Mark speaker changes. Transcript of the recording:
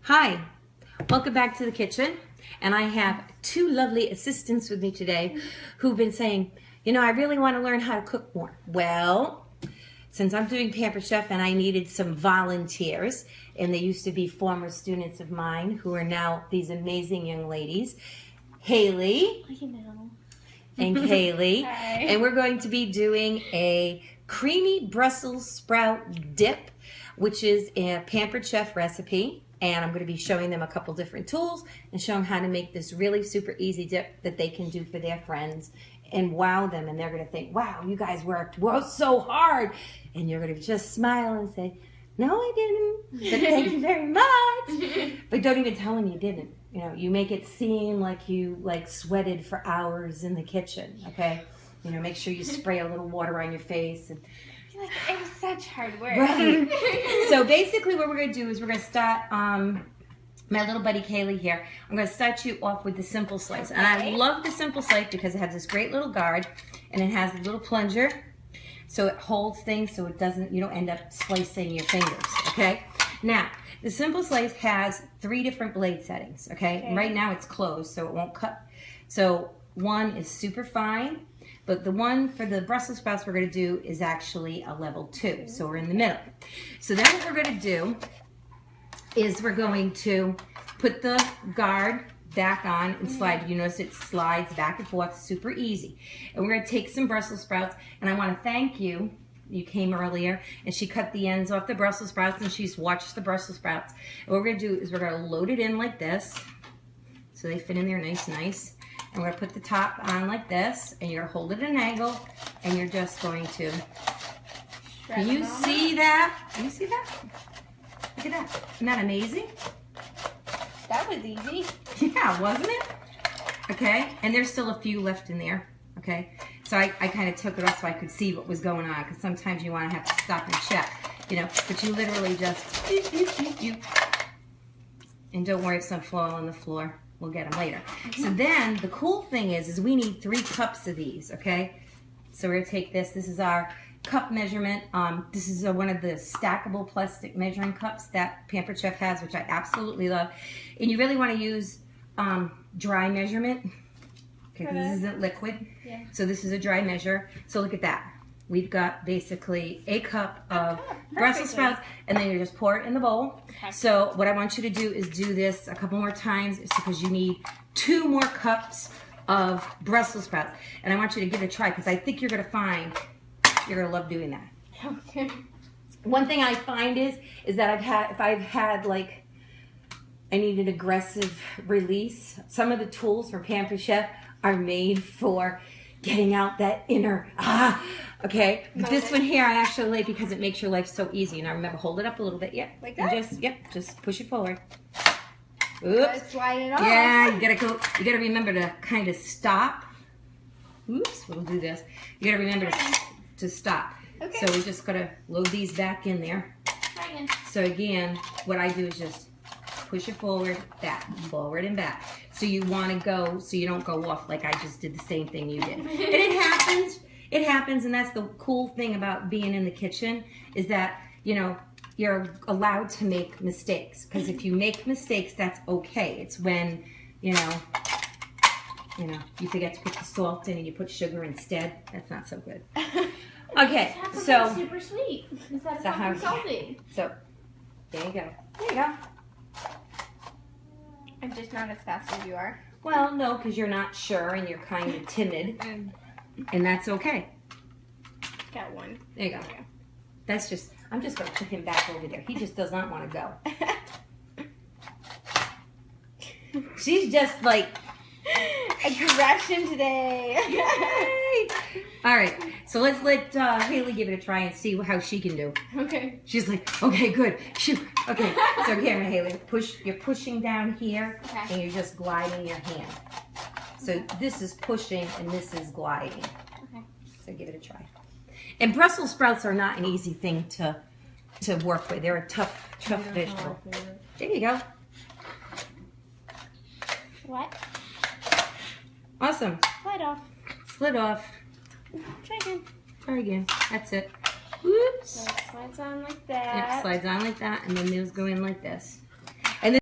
Speaker 1: Hi, welcome back to the kitchen. And I have two lovely assistants with me today who've been saying, you know, I really want to learn how to cook more. Well, since I'm doing Pampered Chef and I needed some volunteers, and they used to be former students of mine who are now these amazing young ladies, Haley and Kaylee.
Speaker 2: Hi.
Speaker 1: And we're going to be doing a creamy Brussels sprout dip, which is a Pampered Chef recipe. And I'm going to be showing them a couple different tools and showing how to make this really super easy dip that they can do for their friends and wow them. And they're going to think, wow, you guys worked so hard. And you're going to just smile and say, no, I didn't, but thank you very much. But don't even tell them you didn't. You know, you make it seem like you sweated for hours in the kitchen, okay? You know, make sure you spray a little water on your face. And
Speaker 2: like, it was such hard work.
Speaker 1: right. So basically what we're going to do is we're going to start, my little buddy Kaylee here, I'm going to start you off with the simple slice.
Speaker 2: Okay.
Speaker 1: And I love the simple slice because it has this great little guard and it has a little plunger. So it holds things so it doesn't, you don't end up slicing your fingers, okay? Now, the simple slice has 3 different blade settings, okay? And right now it's closed so it won't cut. So one is super fine. But the one for the Brussels sprouts we're going to do is actually a level 2. So we're in the middle. So then what we're going to do is we're going to put the guard back on and slide. You notice it slides back and forth, super easy. And we're going to take some Brussels sprouts. And I want to thank you. You came earlier and she cut the ends off the Brussels sprouts and she's watched the Brussels sprouts. And what we're going to do is we're going to load it in like this. So they fit in there nice. And we're going to put the top on like this, and you're going to hold it at an angle, and you're just going to, can you see that? Can you see that? Look at that. Isn't that amazing?
Speaker 2: That was easy.
Speaker 1: Yeah, wasn't it? Okay, and there's still a few left in there, okay? So I kind of took it off so I could see what was going on, because sometimes you want to have to stop and check, you know, but you literally just, and don't worry if some fall on the floor. We'll get them later. So then the cool thing is we need 3 cups of these, okay? So we're gonna take this. This is our cup measurement. This is one of the stackable plastic measuring cups that Pampered Chef has, which I absolutely love. And you really want to use dry measurement. Okay, 'cause this isn't liquid.
Speaker 2: Yeah.
Speaker 1: So this is a dry measure. So look at that. We've got basically a cup of Brussels sprouts, and then you just pour it in the bowl.
Speaker 2: Okay.
Speaker 1: So what I want you to do is do this a couple more times. It's because you need 2 more cups of Brussels sprouts. And I want you to give it a try because I think you're going to find you're going to love doing that.
Speaker 2: Okay.
Speaker 1: One thing I find is that if I've had like, I need an aggressive release, some of the tools for Pampered Chef are made for getting out that inner, okay. But this one here I actually like because it makes your life so easy. And I remember, hold it up a little bit, yep.
Speaker 2: Like that?
Speaker 1: And just push it forward. Oops.
Speaker 2: Slide it off.
Speaker 1: Yeah, you gotta remember to kind of stop. Oops, we'll do this. You gotta remember to stop.
Speaker 2: Okay.
Speaker 1: So we just gotta load these back in there. So again, what I do is just push it forward and back. So you want to go, so you don't go off like I just did the same thing you did. And it happens, and that's the cool thing about being in the kitchen is that, you know, you're allowed to make mistakes. Because if you make mistakes, that's okay. It's when, you forget to put the salt in and you put sugar instead. That's not so good. Okay, so
Speaker 2: super sweet. Instead of
Speaker 1: so
Speaker 2: something salty.
Speaker 1: So there you go. There you go.
Speaker 2: I'm just not as fast as you are.
Speaker 1: Well, no, because you're not sure and you're kind of timid, and that's okay.
Speaker 2: Got one.
Speaker 1: There you go. That's just, I'm just going to put him back over there. He just does not want to go. She's just like,
Speaker 2: aggression today.
Speaker 1: yay! All right, so let's let Haley give it a try and see how she can do.
Speaker 2: Okay.
Speaker 1: She's like, okay, good. Shoot. Okay, so here, Haley, you're pushing down here, and you're just gliding your hand. So this is pushing, and this is gliding.
Speaker 2: Okay.
Speaker 1: So give it a try. And Brussels sprouts are not an easy thing to work with. They're a tough vegetable. There you go.
Speaker 2: What?
Speaker 1: Awesome.
Speaker 2: Slide off.
Speaker 1: Slid off.
Speaker 2: Try again.
Speaker 1: Try again. That's it. Whoops.
Speaker 2: So it slides on like that.
Speaker 1: Yep, slides on like that, and then those go in like this.